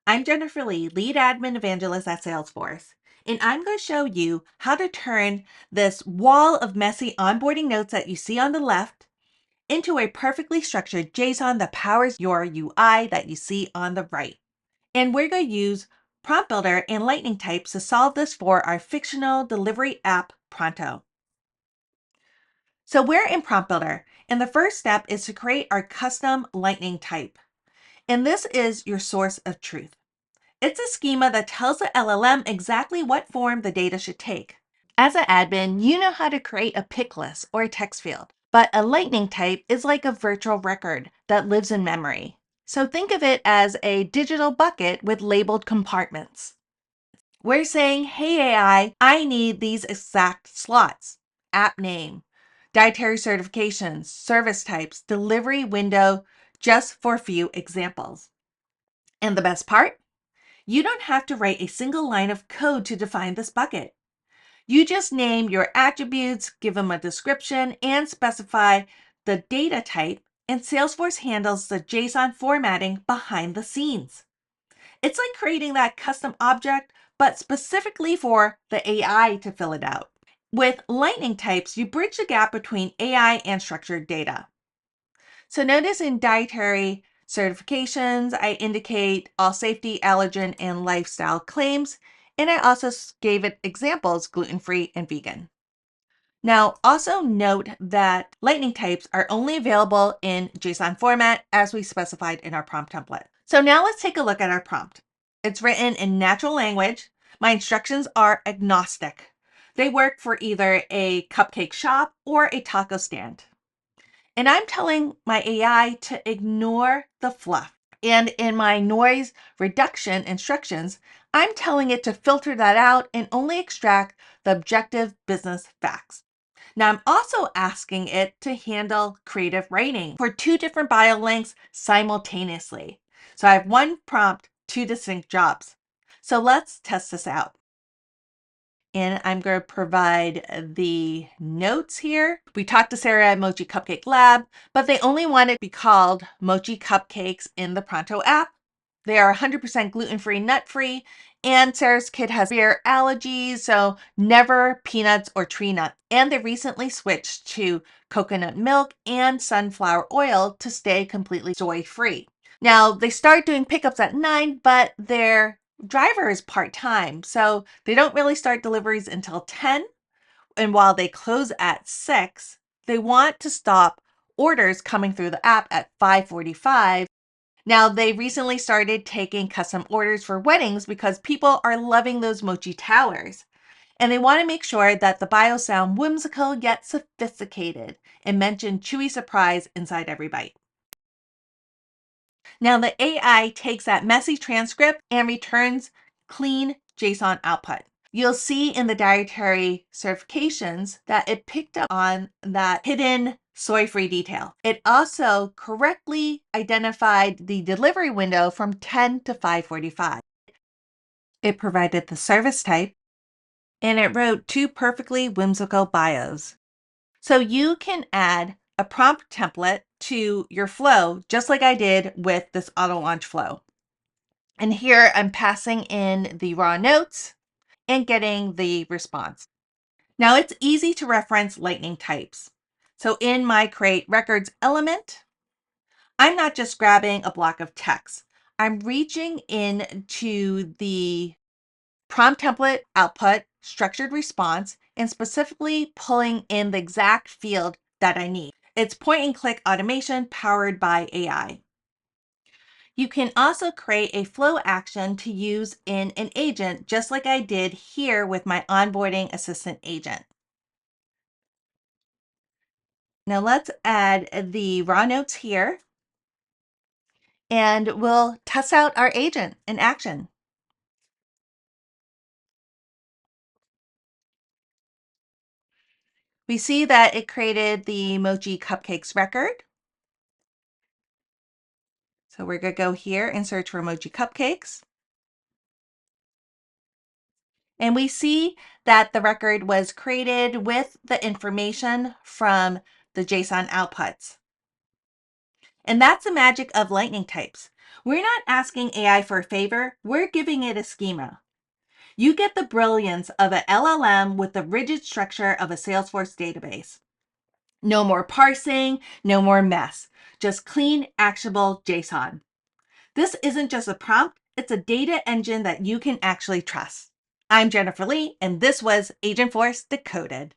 I'm Jennifer Lee, Lead Admin Evangelist at Salesforce, and I'm going to show you how to turn this wall of messy onboarding notes that you see on the left into a perfectly structured JSON that powers your UI that you see on the right. And we're going to use Prompt Builder and Lightning types to solve this for our fictional delivery app, Pronto. So we're in Prompt Builder, and the first step is to create our custom Lightning type. And this is your source of truth. It's a schema that tells the LLM exactly what form the data should take. As an admin, you know how to create a pick list or a text field, but a Lightning type is like a virtual record that lives in memory. So think of it as a digital bucket with labeled compartments. We're saying, hey AI, I need these exact slots: app name, dietary certifications, service types, delivery window, just for a few examples. And the best part? You don't have to write a single line of code to define this bucket. You just name your attributes, give them a description, and specify the data type, and Salesforce handles the JSON formatting behind the scenes. It's like creating that custom object, but specifically for the AI to fill it out. With Lightning types, you bridge the gap between AI and structured data. So notice in dietary certifications, I indicate all safety, allergen, and lifestyle claims, and I also gave it examples, gluten-free and vegan. Now, also note that Lightning types are only available in JSON format as we specified in our prompt template. So now let's take a look at our prompt. It's written in natural language. My instructions are agnostic. They work for either a cupcake shop or a taco stand. And I'm telling my AI to ignore the fluff. And in my noise reduction instructions, I'm telling it to filter that out and only extract the objective business facts. Now, I'm also asking it to handle creative writing for 2 different bio links simultaneously. So I have one prompt, 2 distinct jobs. So let's test this out. And I'm going to provide the notes here. We talked to Sarah at Mochi Cupcake Lab, but they only want it to be called Mochi Cupcakes in the Pronto app. They are 100% gluten-free, nut-free, and Sarah's kid has severe allergies, so never peanuts or tree nuts. And they recently switched to coconut milk and sunflower oil to stay completely soy-free. Now, they start doing pickups at 9, but their driver is part-time, so they don't really start deliveries until 10. And while they close at 6, they want to stop orders coming through the app at 5:45. Now, they recently started taking custom orders for weddings because people are loving those mochi towers. And they want to make sure that the bios sound whimsical yet sophisticated and mention chewy surprise inside every bite. Now the AI takes that messy transcript and returns clean JSON output. You'll see in the dietary certifications that it picked up on that hidden soy-free detail. It also correctly identified the delivery window from 10 to 5:45. It provided the service type, and it wrote 2 perfectly whimsical bios. So you can add a prompt template to your flow, just like I did with this auto launch flow. And here I'm passing in the raw notes and getting the response. Now it's easy to reference Lightning types. So in my create records element, I'm not just grabbing a block of text. I'm reaching into the prompt template output, structured response, and specifically pulling in the exact field that I need. It's point and click automation powered by AI. You can also create a flow action to use in an agent, just like I did here with my onboarding assistant agent. Now let's add the raw notes here, and we'll test out our agent in action. We see that it created the Mochi Cupcakes record. So we're going to go here and search for Mochi Cupcakes. And we see that the record was created with the information from the JSON outputs. And that's the magic of Lightning types. We're not asking AI for a favor, we're giving it a schema. You get the brilliance of an LLM with the rigid structure of a Salesforce database. No more parsing, no more mess, just clean, actionable JSON. This isn't just a prompt, it's a data engine that you can actually trust. I'm Jennifer Lee, and this was Agentforce Decoded.